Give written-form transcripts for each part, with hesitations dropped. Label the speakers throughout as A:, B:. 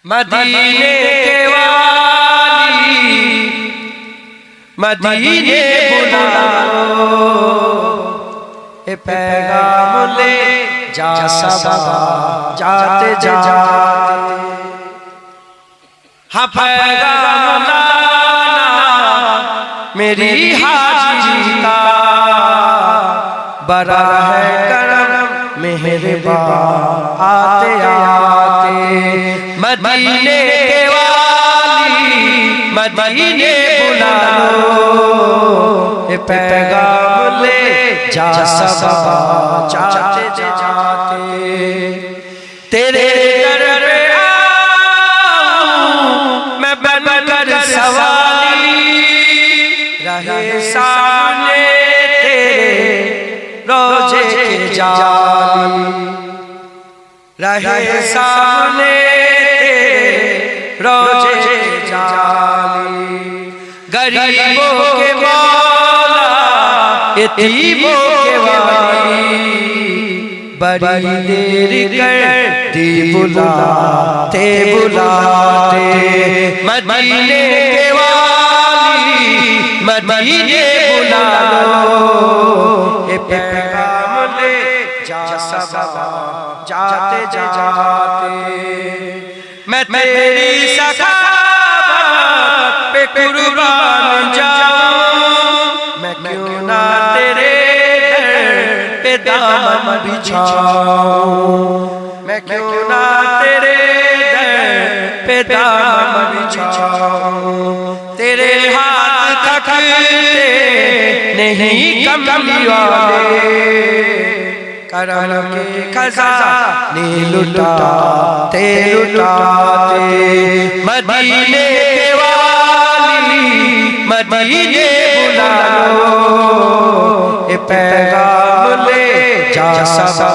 A: مدینے کے والی مدینے بلاؤ، اے پیغام لے جا سبا جاتے جاتے، ہاں پیغام لانا میری حاجی کا، بڑا ہے کرم مہربان آتے آتے، مدینے کے والی مدینے بلاؤ، اے پیغام لے جا سبا جاتے جاتے، تیرے در پہ آؤں میں بن کر سوالی، رہے سامنے تیرے روضے کے جالی، رہے سامنے تیرے روضے کے جالی، غریبوں کے مولا یتیموں کے والی، بڑی دیر کرتی بلاتے بلاتے، مدینے کے والی مدینے بلاؤ، اے پیغام لے جا سبا جاتے جاتے، میں تیری سخاوت پہ قربان جاؤں، میں کیوں نہ تیرے در پہ دامن بچھاؤں، میں کیوں نہ تیرے در پہ دامن بچھاؤں، تیرے ہاتھ تھکتے نہیں کملی والے، کرم کے خزانے لٹاتے لٹاتے، مدینے کے والی مدینے بلاؤ، اے پیغام لے جا سبا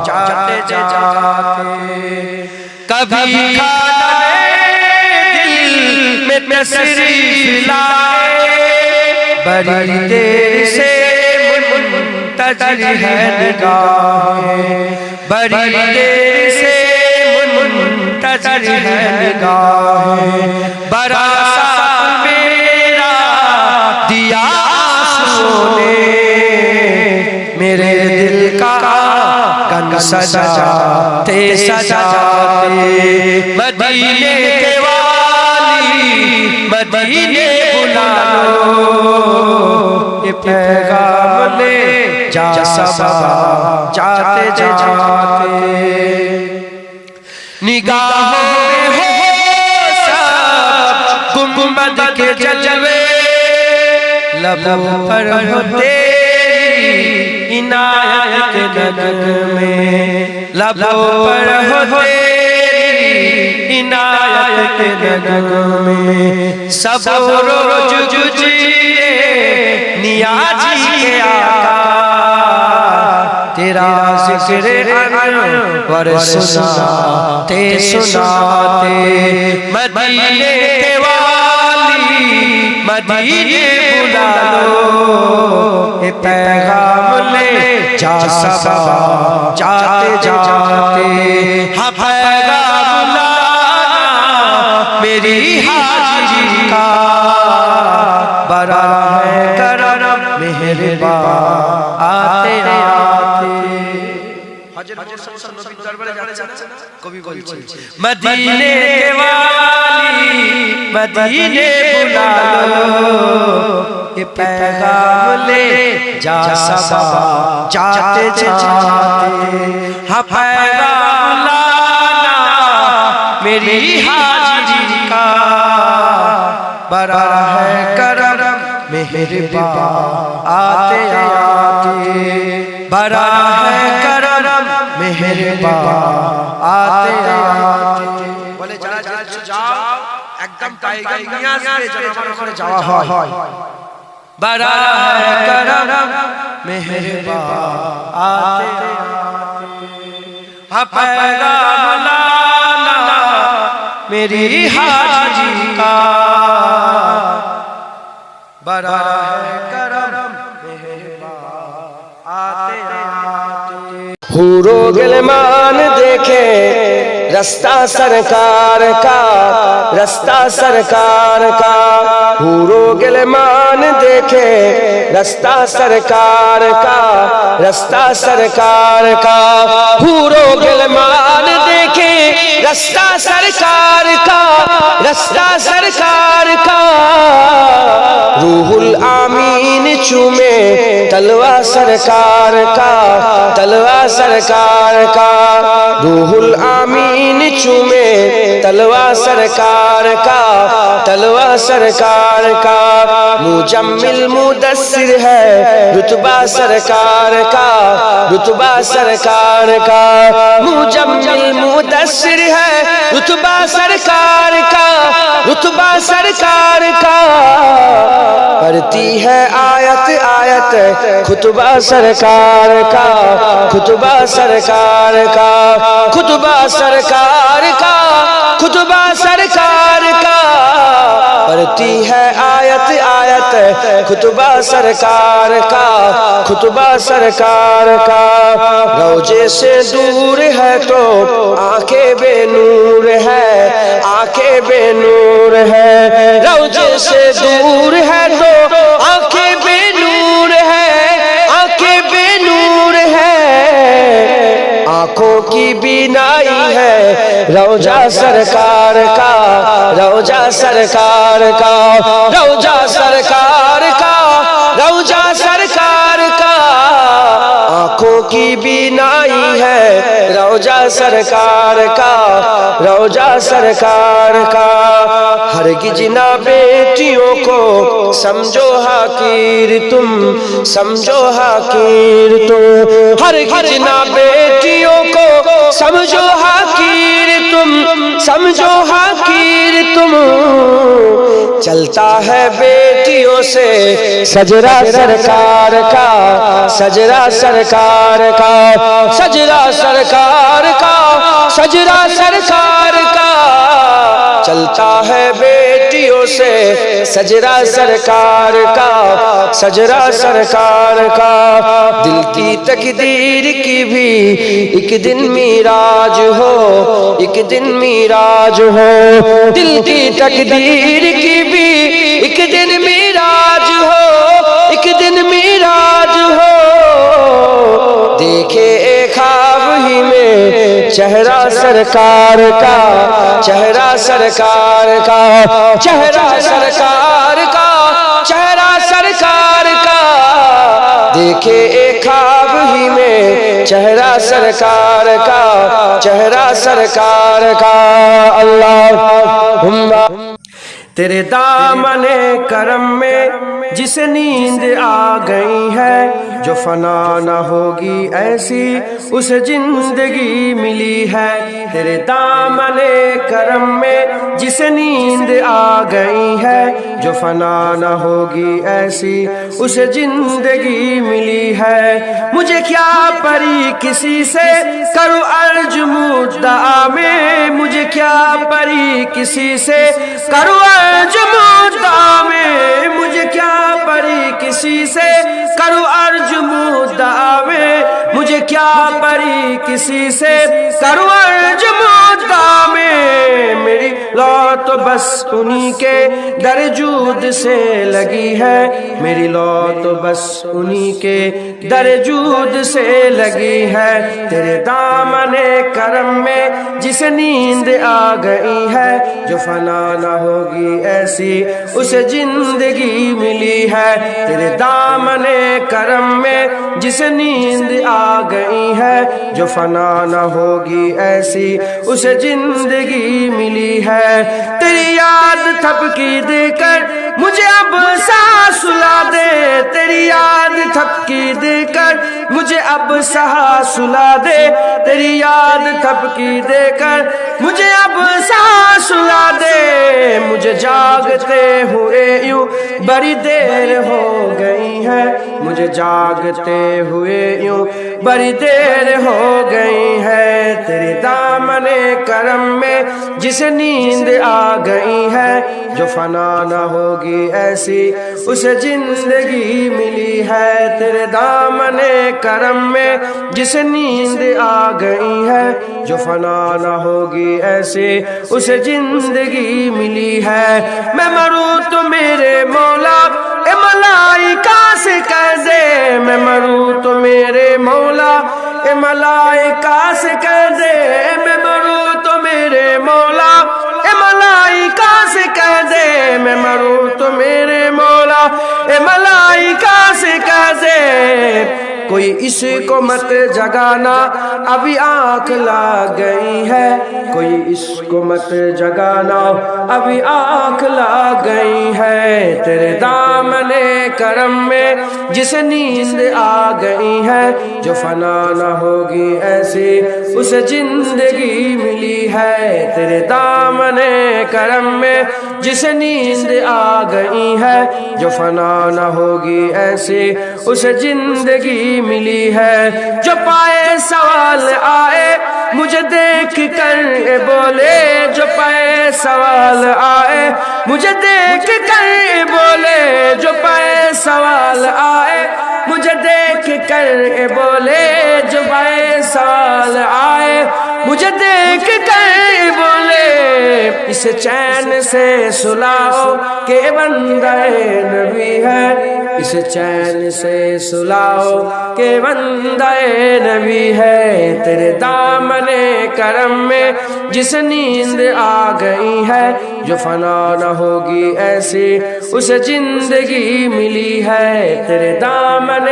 A: جاتے جاتے، کبھی کھانا دل میں تشریف لائے، بڑی دیر سے منتظر ہے نگاہیں، بڑی دیر سے منتظر ہے نگاہیں، بڑا ساتھ میرا دیا آنسوؤں نے، میرے دل کا گن سجاتے سجاتے، مدینے کے والی مدینے بلاؤ، اے پیغام لے جا سبا جاتے جاتے، نگاہوں میں ہو سب گنبد کے جلوے، لبوں پر ہو تیری عنایت کے نغمے، لبوں پر ہو تیری عنایت کے نغمے، سب روز ججیے نیازی کے آقا، تیرا ذکر انور سناتے سناتے، مدینے کے والی مدینے بلاؤ، اے پیغام لے جا سبا جاتے جاتے، ہاں پیغام لانا میری حاجی کا، بڑا ہے کرم مہربان آتے آتے، مدینے کے والی مدینے بلاؤ، اے پیغام لے جا سبا جاتے جاتے، ہاں پیغام لانا میری حاجی کا، بڑا ہے کرم مہربان آتے آتے، بڑا ہے کرم مہربان آتے آتے، بولے چلا چلا جاؤ একদম টাইগার নিয়ে আসবে যেন আমার ওখানে যাওয়া হয়، بڑا ہے کرم مہربان آتے آتے، ہاں پیغام لانا میری حاجی کا، بڑا ہے کرم مہربان آتے آتے،
B: حور و غلمان دیکھے رستہ سرکار کا، رستہ سرکار کا، حور و غلمان دیکھے رستہ سرکار کا، رستہ سرکار کا، حور و غلمان دیکھے رستہ سرکار کا، رستہ سرکار کا، روح الامین چومے تلوہ سرکار کا، تلوہ سرکار کا، روح الامین چومے تلوہ سرکار کا، تلوہ سرکار کا، مجمل مدثر ہے رتبہ سرکار کا، رتبہ سرکار کا، مجمل مدثر ہے رتبہ سرکار کا، رتبہ سرکار کا، پڑھتی ہے آیت آیت خطبہ سرکار کا، خطبہ سرکار کا، خطبہ سرکار کا، خطبہ سرکار کا، پڑھتی ہے آیت آیت خطبہ سرکار کا، خطبہ سرکار کا، روضے سے دور ہے تو آنکھیں بے نور ہے، آنکھیں بے نور ہے، روضے سے دور ہے تو آنکھیں بے نور ہے، آنکھیں بے نور ہے، آنکھوں کی بینائی ہے روضہ سرکار کا، روضہ سرکار کا، روضہ سرکار کا، روضہ سرکار کا، آنکھوں کی بینائی ہے روضہ سرکار کا، روضہ سرکار کا، ہرگز نہ بیٹیوں کو سمجھو حقیر تم، سمجھو حقیر تم، ہرگز نہ بیٹیوں کو سمجھو حقیر تم، سمجھو حقیر تم، چلتا ہے بیٹیوں سے سجرہ سرکار کا، سجرہ سرکار کا، سجرہ سرکار کا، سجرہ سرکار کا، چلتا ہے بیٹیوں سے سجرہ سرکار کا، سجرہ سرکار کا، دل کی تقدیر کی بھی ایک دن معراج ہو، ایک دن معراج ہو، دل کی تقدیر کی بھی ایک دن معراج ہو، ایک دن معراج ہو، دیکھے ایک خواب ہی میں چہرہ سرکار کا، چہرہ سرکار کا، چہرہ سرکار کا، چہرہ سرکار کا، دیکھے ایک خواب ہی میں چہرہ سرکار کا، چہرہ سرکار کا، اللہم تیرے دامن کرم میں جسے نیند آ گئی ہے، جو فنا نہ ہوگی ایسی اسے زندگی ملی ہے، تیرے دامن کرم میں جسے نیند آ گئی ہے، جو فنا نہ ہوگی ایسی اسے زندگی ملی ہے، مجھے کیا پری کسی سے کروں عرض مدعا میں، مجھے کیا پری کسی سے کروں عرض مدعا میں، مجھے کیا پری کسی سے کروں عرض مدعا میں، مجھے کیا پری کسی سے کروں عرض مدعا میں، میری لو تو بس انہی کے در جود سے لگی ہے، میری لو تو بس انہی کے در جود سے لگی ہے، تیرے دامن کرم میں جسے نیند آ گئی ہے، جو فنا نہ ہوگی ایسی اسے زندگی ملی ہے، تیرے دامن کرم میں جسے نیند آ گئی ہے، جو فنا نہ ہوگی ایسی اسے زندگی ملی ہے، تیری یاد تھپکی دے کر مجھے اب سانس سلا دے، تیری یاد تھپکی دے کر مجھے اب سانس سلا دے، تیری یاد تھپکی دے کر مجھے اب سانس سلا دے، مجھے جاگتے ہوئے یوں بڑی دیر ہو گئی ہے، مجھے جاگتے ہوئے یوں بڑی دیر ہو گئی ہے، تیرے دامن کرم میں جسے نیند آ گئی ہے، جو فنا نہ ہوگی ایسی اسے زندگی ملی ہے تیرے دامن کرم میں جسے نیند آ گئی ہے جو فنا نہ ہوگی ایسی اسے زندگی ملی ہے میں مروں تو میرے مولا اے ملائکہ سے کہہ دے میں مروں تو میرے مولا اے ملائکہ سے کہہ دے میں مروں تو میرے مولا اے ملائکہ سے کہہ دے میں مروں تو میرے مولا اے ملائکہ سے کہہ دے کوئی اس کو مت جگانا ابھی آنکھ لگ گئی ہے کوئی اس کو مت جگانا ابھی آنکھ لگ گئی ہے تیرے دامن کرم میں جسے نیند آ گئی ہے جو فنا نہ ہوگی ایسی اسے زندگی ملی ہے تیرے دامن کرم میں جسے نیند آ گئی ہے جو فنا نہ ہوگی ایسی اسے زندگی ملی ہے جو پائے سوال آئے مجھے دیکھ کر بولے جو پائے سوال آئے مجھے دیکھ کر بولے جو پائے سوال آئے مجھے دیکھ کر بولے جو پائے سوال آئے مجھے دیکھ کر بولے اسے چین سے سلاؤ کہ بندہ نبی ہے اسے چین سے سلاؤ کہ بندہ نبی ہے تیرے دامن کرم میں جس نیند آ گئی ہے جو فنا نہ ہوگی ایسی اسے زندگی ملی ہے تیرے دامن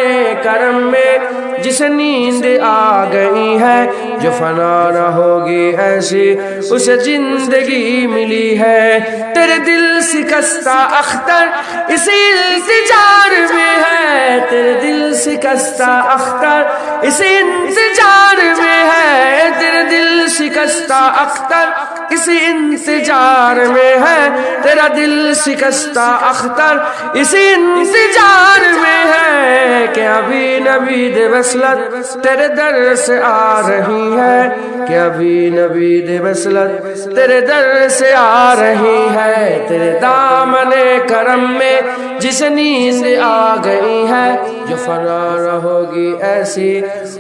B: کرم میں جس نیند آ گئی ہے جو فنا نہ ہوگی ایسی اسے زندگی ملی ہے تیرے دل شکستہ اختر اسی انتظار میں ہے تیرے دل شکستہ اختر اسی انتظار میں ہے تیرے دل شکستہ اختر اسی انتظار میں ہے تیرا دل شکستہ اختر اسی انتظار میں ہے کہ ابھی نبید وصلت تیرے در سے آ رہی ہے کہ ابھی نبید وصلت تیرے در سے آ رہی ہے تیرے دامن کرم میں جس نیند آ گئی ہے جو فنا نہ ہوگی ایسی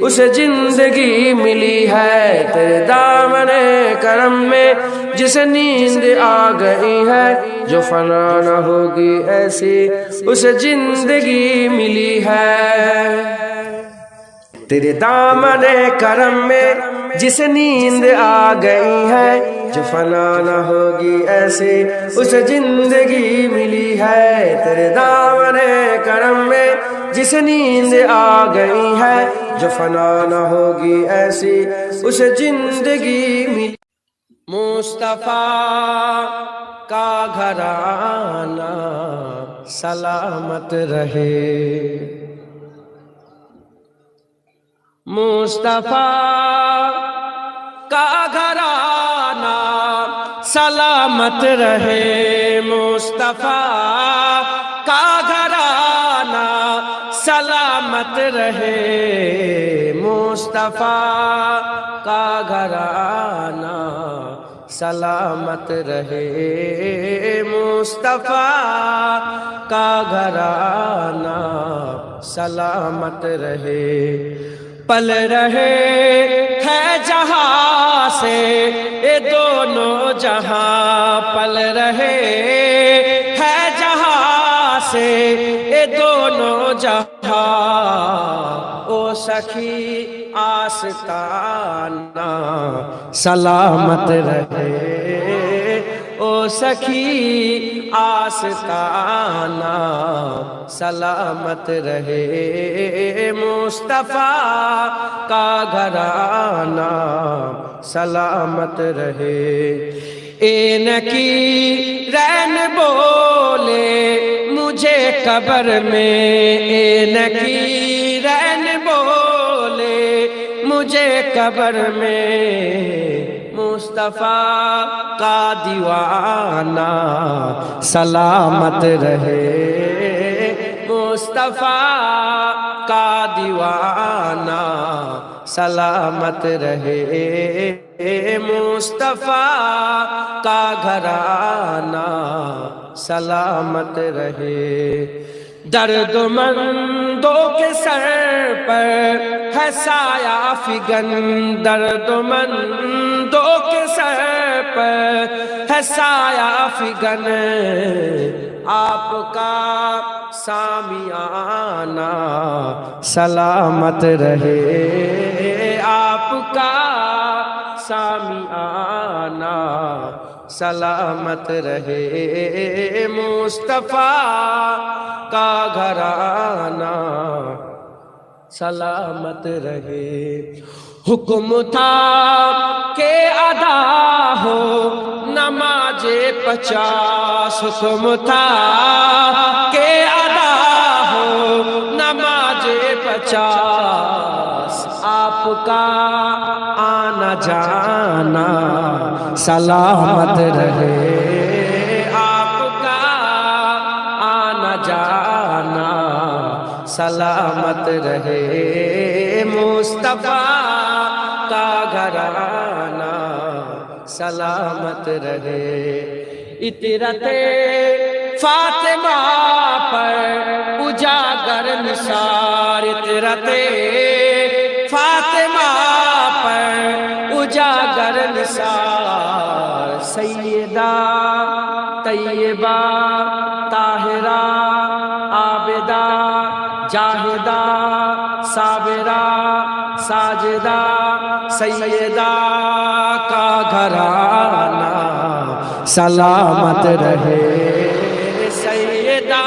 B: اسے زندگی ملی ہے تیرے دامن کرم میں جس نیند آ گئی ہے جو فنا نہ ہوگی ایسی اسے زندگی ملی ہے تیرے دامن کرم میں جس نیند آ گئی ہے جو فنا نہ ہوگی ایسی اسے زندگی ملی ہے تیرے دامن کرم میں جس نیند آ گئی ہے جو فنا نہ ہوگی ایسی اسے زندگی ملی مصطفیٰ کا گھرانہ سلامت رہے مصطفیٰ کا گھرانہ سلامت رہے مصطفیٰ کا گھرانہ سلامت رہے مصطفیٰ کا گھرانہ سلامت رہے مصطفیٰ کا گھرانہ سلامت رہے پل رہے ہے جہاں سے یہ دونوں جہاں پل رہے ہے جہاں سے یہ دونوں جہاں او سخی آستانہ سلامت رہے او سخی آستانہ سلامت رہے مصطفیٰ کا گھرانہ سلامت رہے اینکی رین بولے مجھے قبر میں اینکی رین بولے مجھے قبر میں مصطفیٰ کا دیوانہ سلامت رہے مصطفیٰ کا دیوانہ سلامت رہے مصطفیٰ کا گھرانہ سلامت رہے درد مندوں کے سر پر ہے سایہ فگن درد مندوں کے سر پر ہے سایہ فگن آپ کا سامیانہ سلامت رہے آپ کا سامیانہ سلامت رہے مصطفیٰ کا گھرانہ سلامت رہے حکم تھا کہ ادا ہو نماز 50 حکم تھا کہ ادا ہو نماز 50 آپ کا آنا جانا سلامت رہے آپ کا آنا جانا سلامت رہے مصطفیٰ کا گھرانہ سلامت رہے اطرت فاطمہ پر اجاگر نثار اطرت فاطمہ پر اجاگر نثار سیدہ طیبہ طاہرہ عابدہ جاہدہ صابرہ ساجدہ سیدہ کا گھرانہ سلامت رہے سیدہ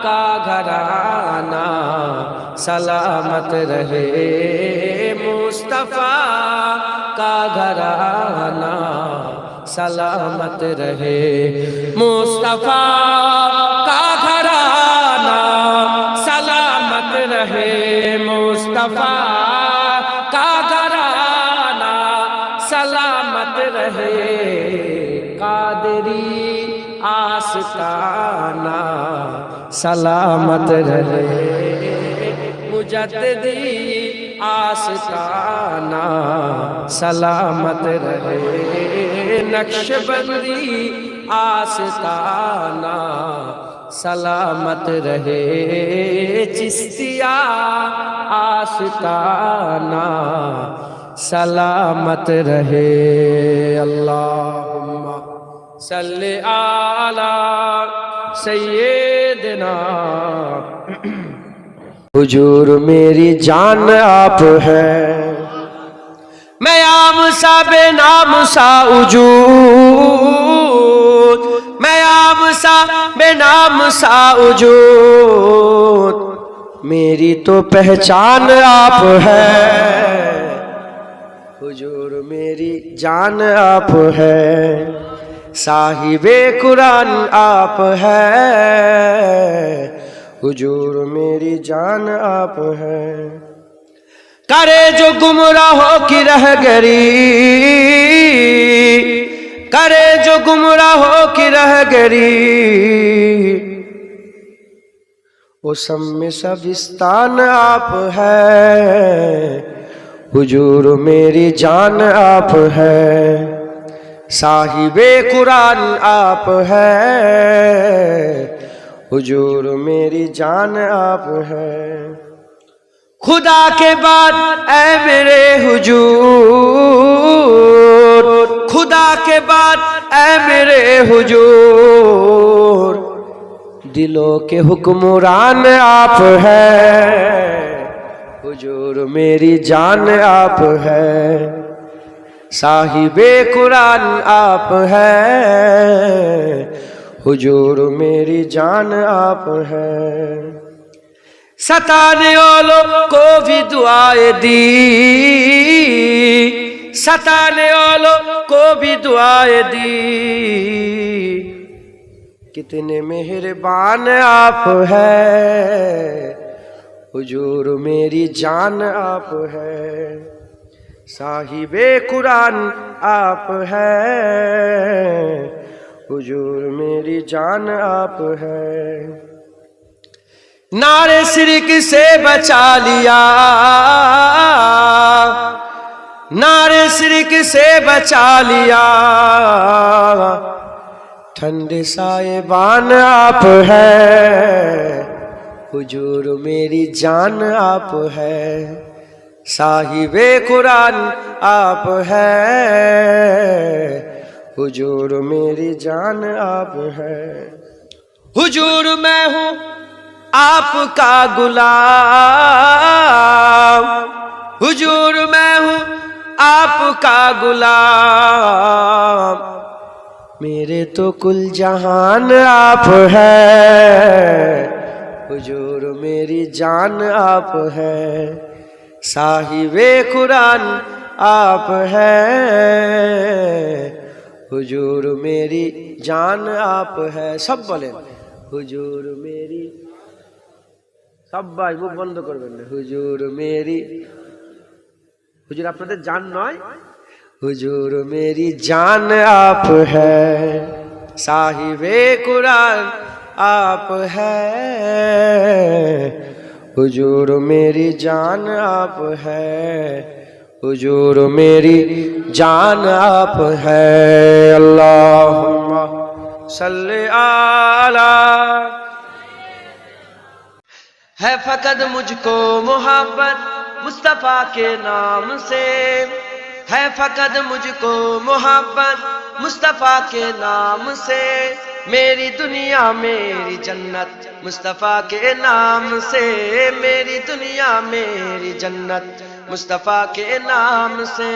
B: کا گھرانہ سلامت رہے مصطفیٰ کا گھرانہ سلامت رہے مصطفیٰ کا گھرانہ سلامت رہے مصطفیٰ کا گھرانہ سلامت رہے قادری آستانہ سلامت رہے مجددی آستانہ سلامت رہے نقشبندی آستانہ سلامت رہے چشتیہ آستانہ سلامت رہے اللہم صلی علی سیدنا حضور میری جان آپ ہے میں عام سا بے نام سا وجود میں عام سا بے نام سا وجود میری تو پہچان آپ ہے حضور میری جان آپ ہے صاحب قرآن آپ ہے حضور میری جان آپ ہے کرے جو گمراہوں کی رہگری کرے جو گمراہوں کی رہگری اس میں سبستان آپ ہے حضور میری جان آپ ہے صاحب قرآن آپ ہے حضور میری جان آپ ہے خدا کے بعد اے میرے حضور خدا کے بعد اے میرے حضور دلوں کے حکمران آپ ہے حضور میری جان آپ ہے صاحب قرآن آپ ہے حضور میری جان آپ ہے ستانے والوں کو بھی دعائیں دی ستانے والوں کو بھی دعائیں دی کتنے مہربان آپ ہے حضور میری جان آپ ہے صاحب قرآن آپ ہے حضور میری جان آپ ہے نعرے شرک سے بچا لیا، نعرے شرک سے بچا لیا، ٹھنڈے سائبان آپ ہے، حضور میری جان آپ ہے، صاحب قرآن آپ ہے، حضور میری جان آپ ہے۔ حضور میں ہوں آپ کا غلام، حضور میں ہوں آپ کا غلام، میرے تو کل جہان آپ ہے، حضور میری جان آپ ہے، صاحب قرآن آپ ہے، حضور میری جان آپ ہے۔ سب بولیں حضور میری، সব ভাই মুখ বন্ধ করবেন না। হুজুর মেরি, হুজুর আপনাদের জান নয়, হুজুর মেরি জান আপ হ্যায়, সাহিবে কুরআন আপ হ্যায়, হুজুর মেরি জান আপ হ্যায়, হুজুর মেরি জান আপ হ্যায়। আল্লাহুম্মা সাল্লি আলা। ہے فقط مجھ کو محبت مصطفیٰ کے نام سے، ہے فقط مجھ کو محبت مصطفیٰ کے نام سے، میری دنیا میری جنت مصطفیٰ کے نام سے، میری دنیا میری جنت مصطفیٰ کے نام سے،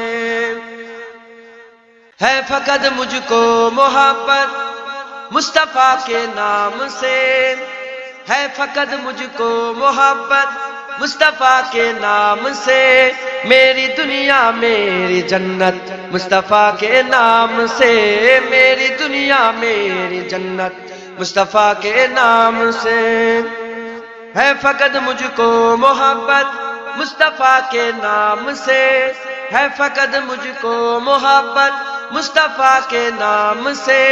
B: ہے فقط مجھ کو محبت مصطفیٰ کے نام سے، ہے فقط مجھ کو محبت مصطفیٰ کے نام سے، میری دنیا میری جنت مصطفیٰ کے نام سے، میری دنیا میری جنت مصطفیٰ کے نام سے، ہے فقط مجھ کو محبت مصطفیٰ کے نام سے، ہے فقط مجھ کو محبت مصطفیٰ کے نام سے،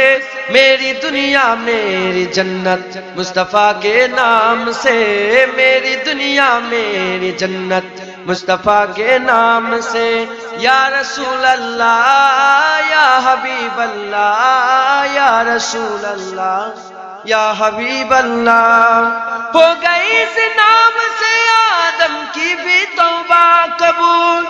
B: میری دنیا میری جنت مصطفیٰ کے نام سے، میری دنیا میری جنت مصطفیٰ کے نام سے، یا رسول اللہ یا حبیب اللہ، یا رسول اللہ یا حبیب اللہ، ہو گئی اس نام سے آدم کی بھی توبہ قبول،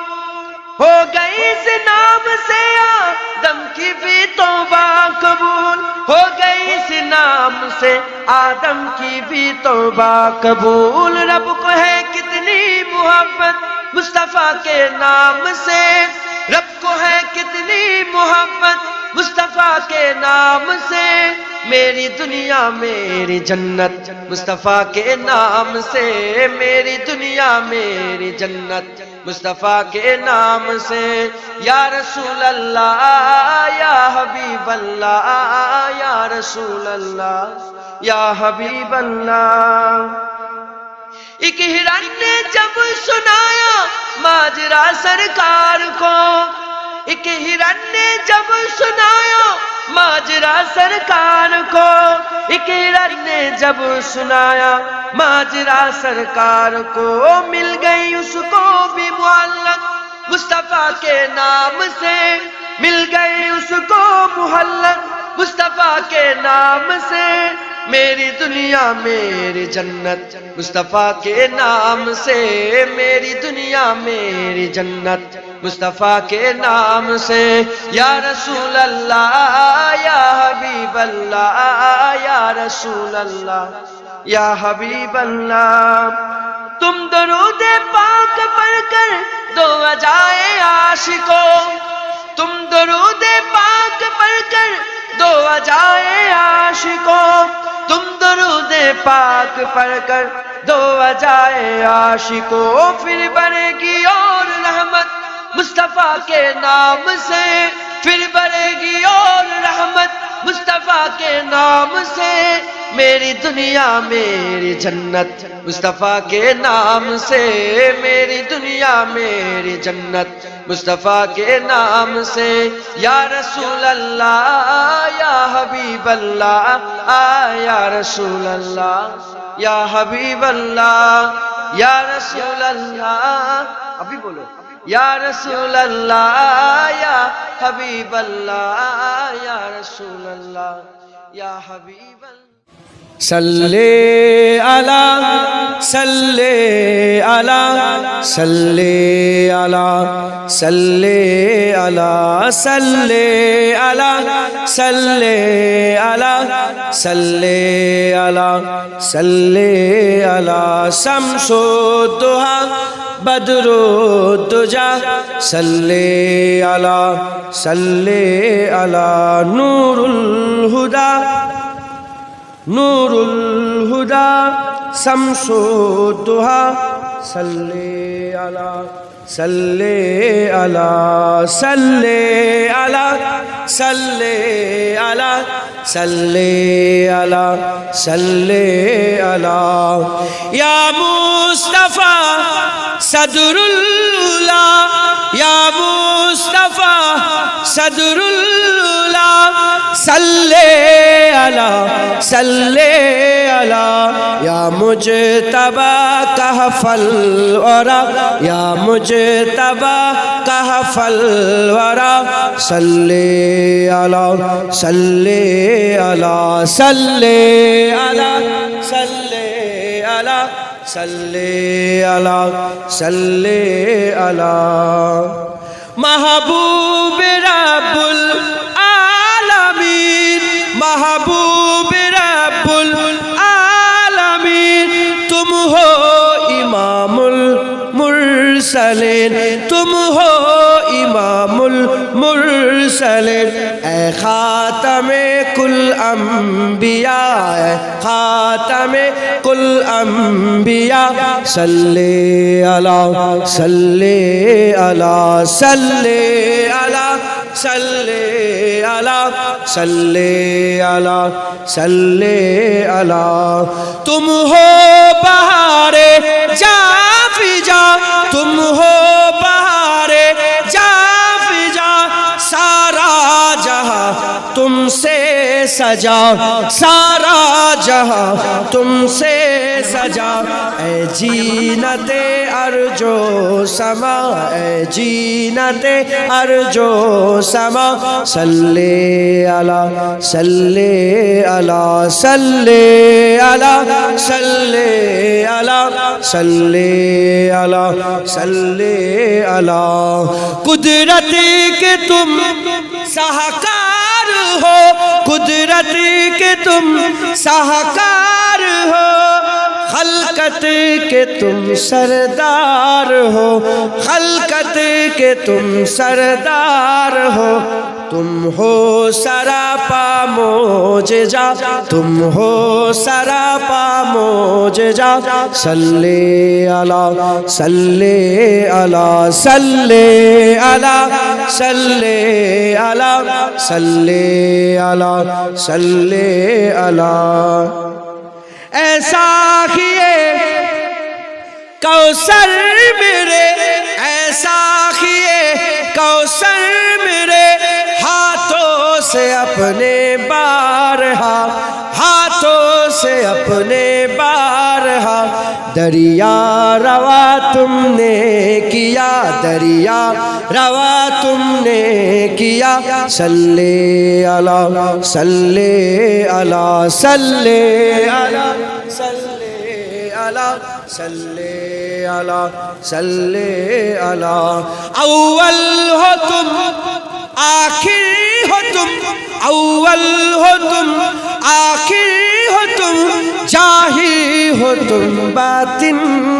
B: ہو گئی اس نام سے آدم کی بھی توبہ قبول، ہو گئی اس نام سے آدم کی بھی توبہ قبول، رب کو ہے کتنی محبت مصطفیٰ کے نام سے، رب کو ہے کتنی محبت مصطفیٰ کے نام سے، میری دنیا میری جنت مصطفیٰ کے نام سے، میری دنیا میری جنت مصطفیٰ کے نام سے، یا رسول اللہ یا حبیب اللہ، یا رسول اللہ یا حبیب اللہ۔ ایک ہرن نے جب سنایا ماجرا سرکار کو، ایک ہرن نے جب سنایا ماجرا سرکار کو، ایک ہرن نے جب سنایا ماجرا سرکار کو، مل گئی اس کو بھی معلق مصطفیٰ کے نام سے، مل گئی اس کو معلق مصطفیٰ کے نام سے، میری دنیا میری جنت مصطفیٰ کے نام سے، میری دنیا میری جنت مصطفیٰ کے نام سے، یا رسول اللہ یا حبیب اللہ، یا رسول اللہ یا حبیب اللہ، تم درود پاک پڑھ کر دو بجائے عاشقوں، تم درود پاک پڑھ کر دو بجائے عاشقوں، تم درود پاک پڑھ کر دو بجائے عاشقوں، پھر بڑھے گی اور رحمت مصطفیٰ کے نام سے، پھر بڑھے گی اور رحمت مصطفیٰ کے نام سے، میری دنیا میری جنت مصطفیٰ کے نام سے، میری دنیا میری جنت مصطفیٰ کے نام سے، یا رسول اللہ یا حبیب اللہ، یا رسول اللہ
A: یا حبیب اللہ یا رسول اللہ، ابھی بولو یا رسول اللہ یا حبیب اللہ یا رسول اللہ یا حبیب اللہ۔
B: صلی علی صلی علی صلی علی صلی علی صلی علی صلی علی صلی علی صلی علی شمس الضحیٰ بدر الدجیٰ صلی علی صلی علی نور الہدیٰ نور الہدیٰ شمس الضحیٰ صلی علی صلی علی صلی علی صلی علی صلی علی صلی علی یا مصطفیٰ صدر اللہ یا مصطفیٰ صدر اللہ صلی علی صلی علی یا مجتبیٰ کہف الورى یا مجتبیٰ کہف الورى صلی علی صلی علی صلی علی صلی علی صلی علی صلی علی محبوب رب محبوب رب العالمین تم ہو امام المرسلین تم ہو امام المرسلین اے خاتم کل انبیاء اے خاتم کل انبیاء صلی علی صلی علی صلی علی صلی علی صلی علی صلی علی تم ہو بہار جا فجا تم ہو بہار جا فجا سارا جہاں تم سے سجا سارا جہاں تم سے سجا اے جینت ارجو سما اے جینت ارجو سما صلی علی صلی علی صلی علی صلی علی صلی علی صلی علی قدرت کے تم سہکار ہو قدرت کے تم سہکار ہو خلقت کے تم سردار ہو خلقت کے تم سردار ہو تم ہو سراپا معجزہ تم ہو سراپا معجزہ صلی علی صلی علی صلی علی صلی علی صلی علی صلی علی ایسا کیے کوثر میرے ایسا کیے کوثر میرے ہاتھوں سے اپنے بارہا ہاتھوں سے اپنے بارہا دریا روا تم نے کیا دریا روا تم نے کیا صلی علی صلی علی صلی علی صلی علی صلی علی صلی علی اول ہو تم آخر ہو تم اول ہو تم آخر ہو تم ظاہر ہو تم باطن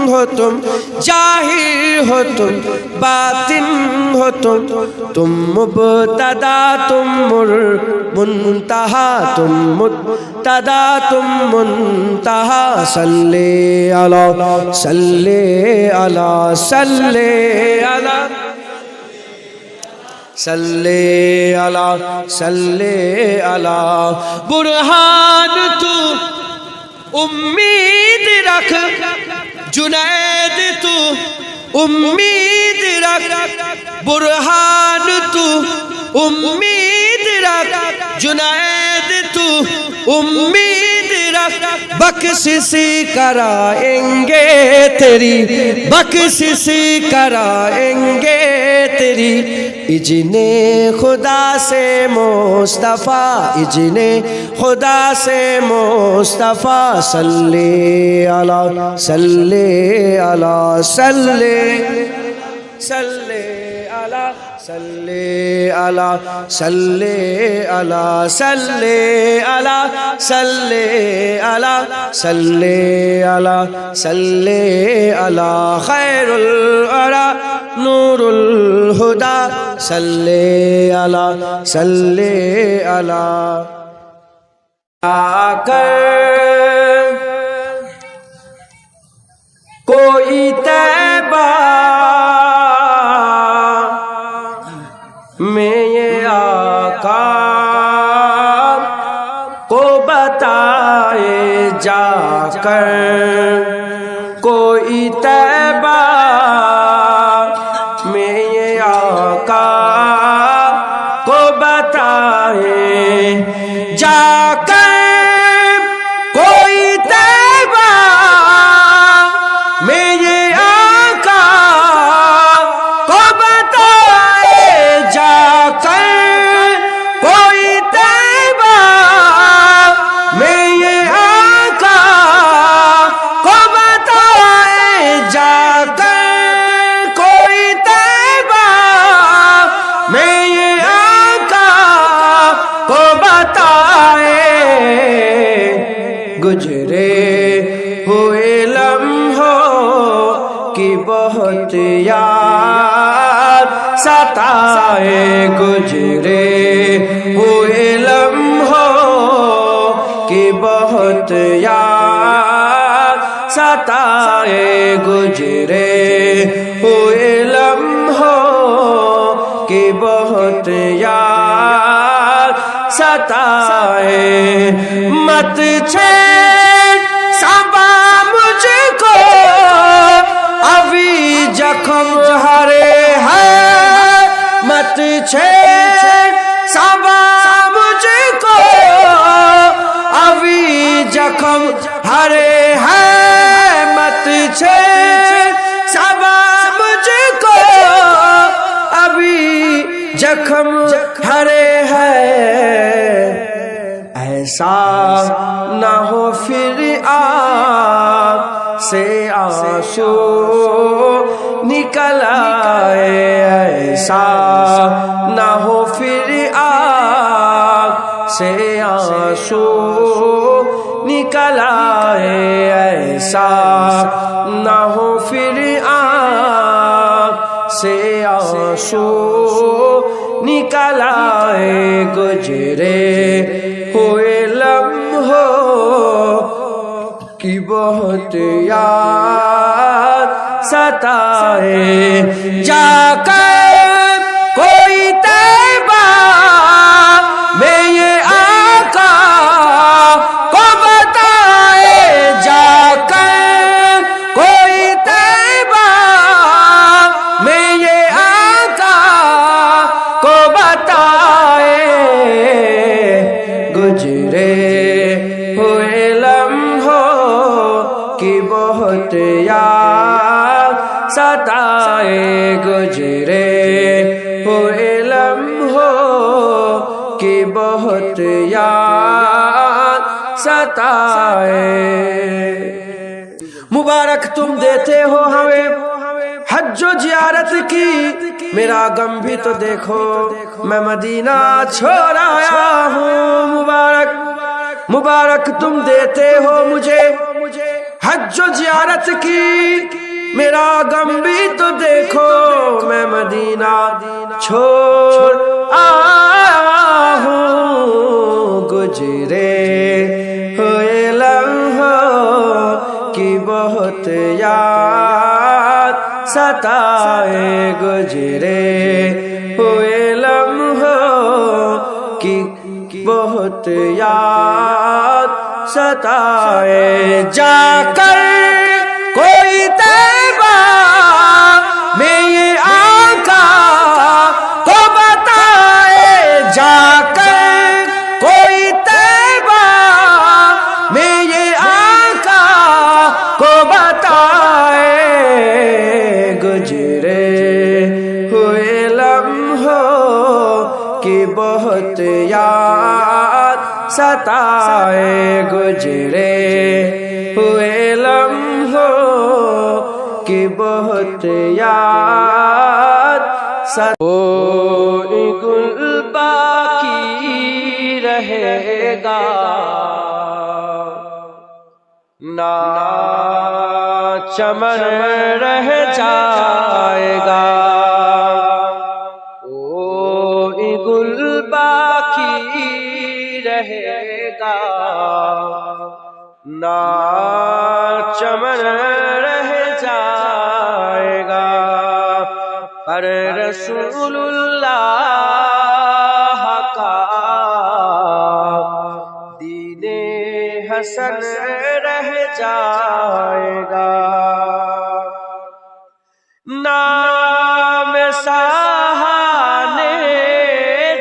B: ہو تم ظاہر ہو تم باطن ہو تم مبتدا تم منتہا تم مبتدا تم منتہا صلی علی صلی علی صلی علی صلی علی صلی علی برہان تو امید رکھ جنید تو امید رکھ برہان تو امید رکھ جنید تو امید رکھ بخشش کرائیں گے تیری بخشش کرائیں گے تیری اذن خدا سے مصطفیٰ اذن خدا سے مصطفیٰ صلی علی صلی علی صلی صلی علی صلی علی صلی علی صلی علی صلی علی صلی علی صلی علی خیر الورا نور الہدی صلی علی آ کر کوئی طیبہ میں یہ آقا کو بتائے جا کر کوئی طیبہ میں یہ آقا کو بتائے جا کر کوئی طیبہ میں یہ آقا کو بتائے جا کر کوئی طیبہ میں یہ آقا کو بتائے جا کر کوئی طیبہ میں یہ آقا کو بتائے گزرے ہوئے لمحوں کی بہت یاد ستائے گزرے ہوئے لمحوں کی بہت یاد ستائے گزرے ہوئے لمحوں کی بہت یاد ستائے مت چھیڑ صبا مجھ کو ابھی زخم ہرے ہے مت چھیڑ صبا مجھ کو ابھی زخم ہرے ہے مت چھیڑ صبا مجھ کو ابھی زخم ہرے ہے ایسا نہ ہو پھر آنکھ سے آنسو نکل آئے ایسا نہ ہو پھر آنکھ سے آنسو نکل آئے ایسا نہ ہو پھر آنکھ سے آنسو نکل آئے گزرے ہوئے لمحوں کی بہت یاد ستائے جا کر کوئی طیبہ میں یہ آقا کو بتائے جا کر کوئی طیبہ میں یہ آقا کو بتائے گزرے ہوئے لمحوں کی بہت یاد ستائے گزرے ہوئے لمحوں کی بہت یاد ستائے مبارک تم دیتے ہو ہمیں حج و زیارت کی میرا غم بھی تو دیکھو میں مدینہ چھوڑ آیا ہوں مبارک مبارک تم دیتے ہو مجھے حج و زیارت کی میرا غم بھی تو دیکھو میں مدینہ چھوڑ آیا ہوں گزرے ہوئے لمحوں کی بہت یاد ستائے گزرے ہوئے لمحوں کی بہت یاد ستائے جا کر کوئی طیبہ میں یہ آقا کو بتائے جا کر کوئی طیبہ میں یہ ستائے گزرے ہوئے لمحوں کی بہت یاد کوئی گل باقی رہے گا نہ چمن رہ جائے گا کوئی گل باقی رہے گا نہ چمن رہ جائے گا پر رسول اللہ کا دین حسن رہ جائے گا نام سہانے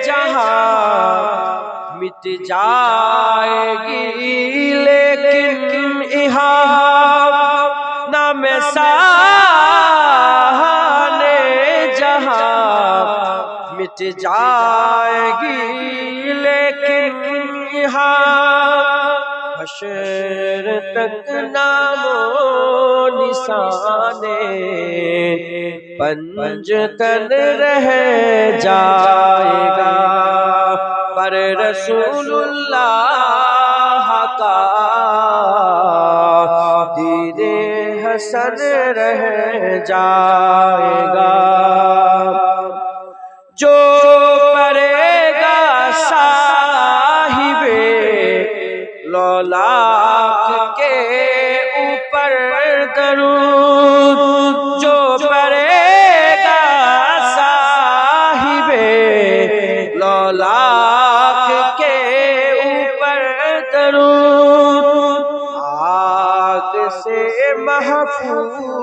B: جہاں مٹ جائے گی لیکن یہاں نام سہانے جہاں مٹ جائے گی لیکن یہاں حشر تک نام و نشانے پنجتن رہ جائے گا پر رسول اللہ کا دین حسن رہ جائے گا جو پڑے گا صاحب لولاک کے اوپر درود جو پڑے گا صاحب لولاک کے اوپر درود آگ سے محفوظ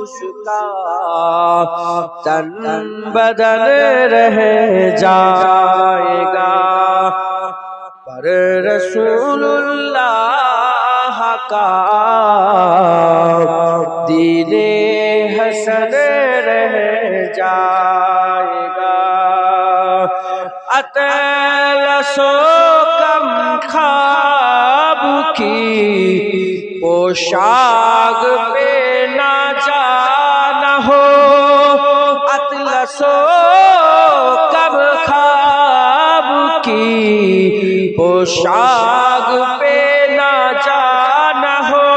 B: اس کا تن بدن رہ جائے گا پر رسول اللہ کا دین حسن رہ جائے گا اطلس و کم خواب کی پوشاک پہ نہ جانا ہو اطلس و کم خواب کی پوشاک پہ نہ جانا ہو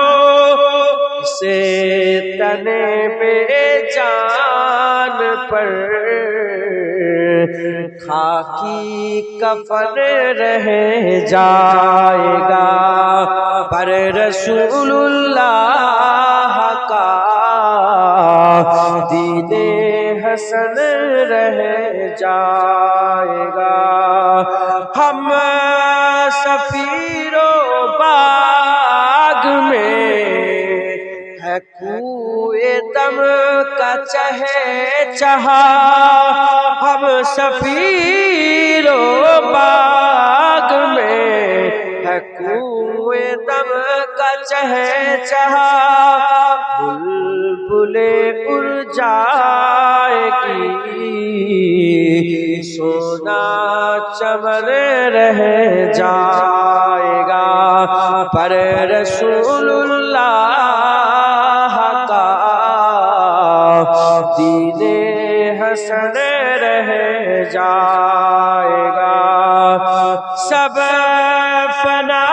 B: اسے تنے پہ جان پر خاکی کفن رہ جائے گا پر رسول اللہ کا دین حسن رہ جائے گا ہم سفیر و باغ میں ہے کوئے دم کا چہچہا ہم سفیر و باغ میں ہے کوئے دم کا چہچہا بلبلیں اڑ جائے گی سونا چمن رہ جائے گا پر رسول اللہ کا دین حسن رہ جائے گا سب فنا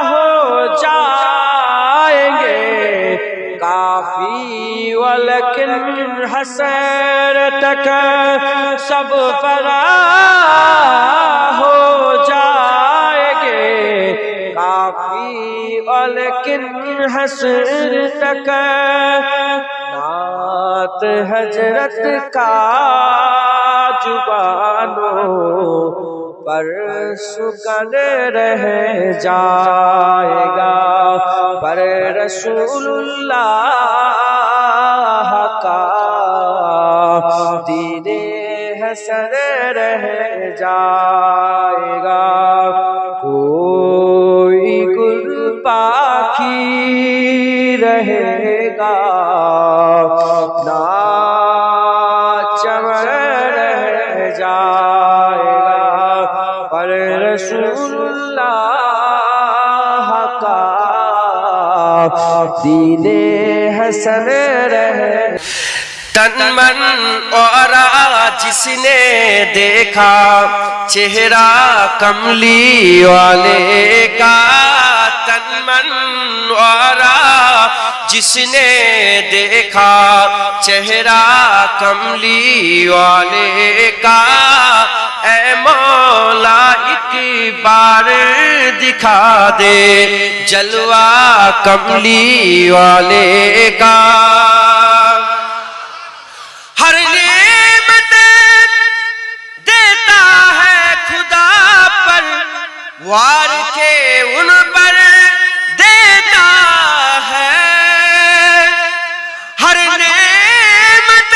B: ہو جائیں گے کافی ولیکن حسرتک سب فنا ہو جائیں گے کافی ولیکن حسرتک نعت حضرت کا زبانوں پر سکن رہ جائے گا پر رسول اللہ کا دین حسن رہ جائے گا کوئی گل باقی رہے گا نہ چمن رہ جائے گا پر رسول اللہ کا دین حسن رہے۔ تن من اور جس نے دیکھا چہرہ کملی والے کا، تن من اور جس نے دیکھا چہرہ کملی والے کا، اے مولا ایک بار دکھا دے جلوہ کملی والے کا۔ ہر نعمت دیتا ہے خدا پر، وار کے ان پر دیتا ہے۔ ہر نعمت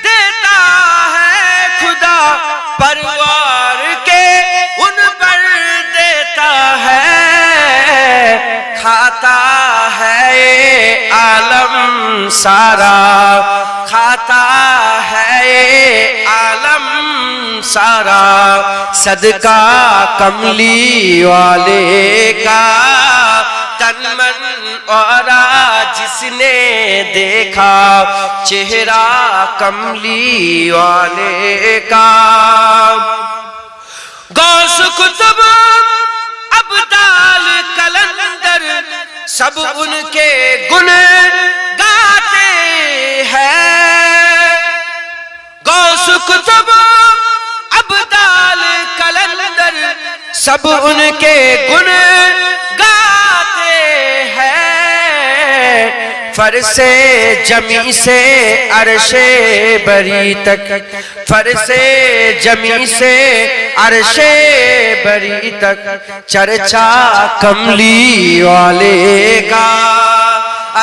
B: دیتا ہے خدا پر، وار کے ان پر دیتا ہے۔ کھاتا ہے عالم سارا، کھاتا ہے عالم سارا، صدقہ کملی والے کا۔ تن من اور جس نے دیکھا چہرہ کملی والے کا، غوث قطب ابدال کلندر سب ان کے گن گاتے ہیں۔ غوث قطب ابدال کلندر سب ان کے گن گاتے ہیں۔ فرش جمی سے عرش بری تک، فرش جمی سے عرش بری تک، چرچا کملی والے کا۔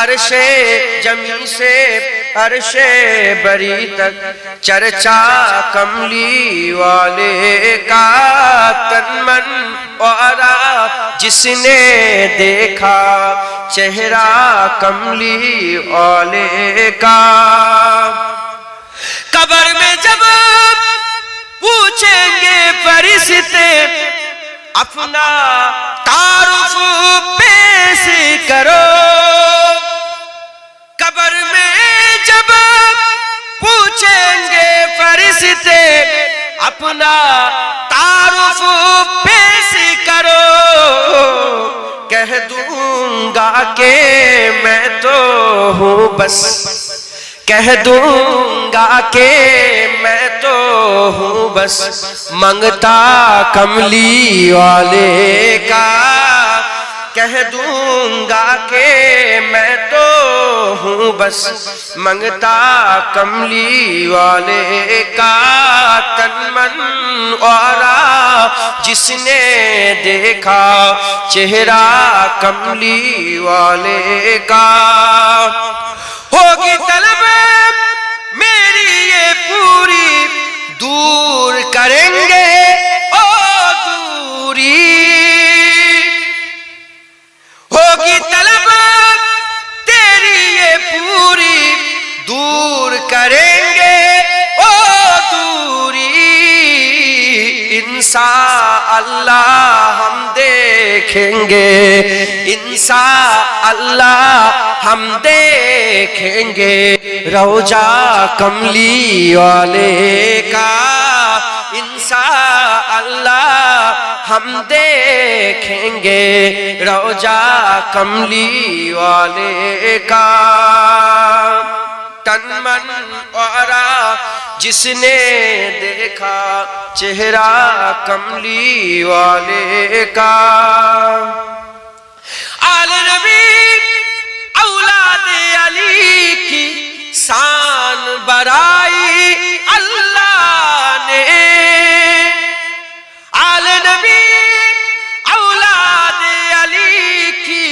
B: عرش جمی سے عرش بری تک، چرچا کملی والے کا۔ تن من اور جس نے دیکھا چہرہ کملی والے کا، قبر میں جب پوچھیں گے فرشتے اپنا تعارف پیش کرو، قبر میں جب پوچھیں گے فرشتے اپنا تعارف پیش کرو، کہہ دوں گا کہ میں تو ہوں بس، کہہ دوں گا کہ میں تو ہوں بس منگتا کملی والے کا۔ کہہ دوں گا کہ میں تو ہوں بس منگتا کملی والے کا۔ تن من اور جس نے دیکھا چہرہ کملی والے کا، ہوگی طلب میری یہ پوری دور کریں گے او دوری، ہوگی طلب تیری یہ پوری دور کریں گے او دوری، انشاءاللہ ہم دیکھیں گے، انشاءاللہ ہم دیکھیں گے روضہ کملی والے کا۔ انشاءاللہ ہم دیکھیں گے روضہ کملی والے کا۔ تن من اور جس نے دیکھا چہرہ کملی والے کا، آل نبی اولاد علی کی شان بڑھائی اللہ نے، آل نبی اولاد علی کی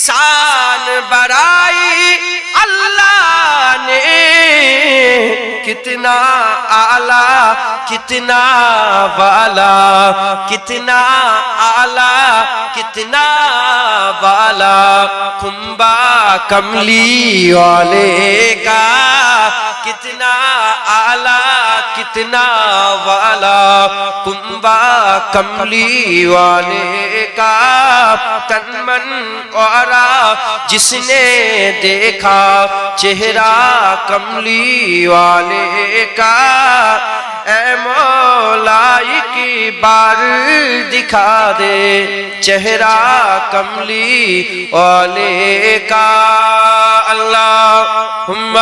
B: شان بڑھائی اللہ نے، کتنا اعلیٰ کتنا والا، کتنا اعلیٰ کتنا والا کھمبا کملی والے کا، کتنا اعلیٰ کتنا والا کنبا کملی والے کا تن من اورا جس نے دیکھا چہرہ کملی والے کا اے مولا ایک بار دکھا دے چہرہ کملی والے کا اللہم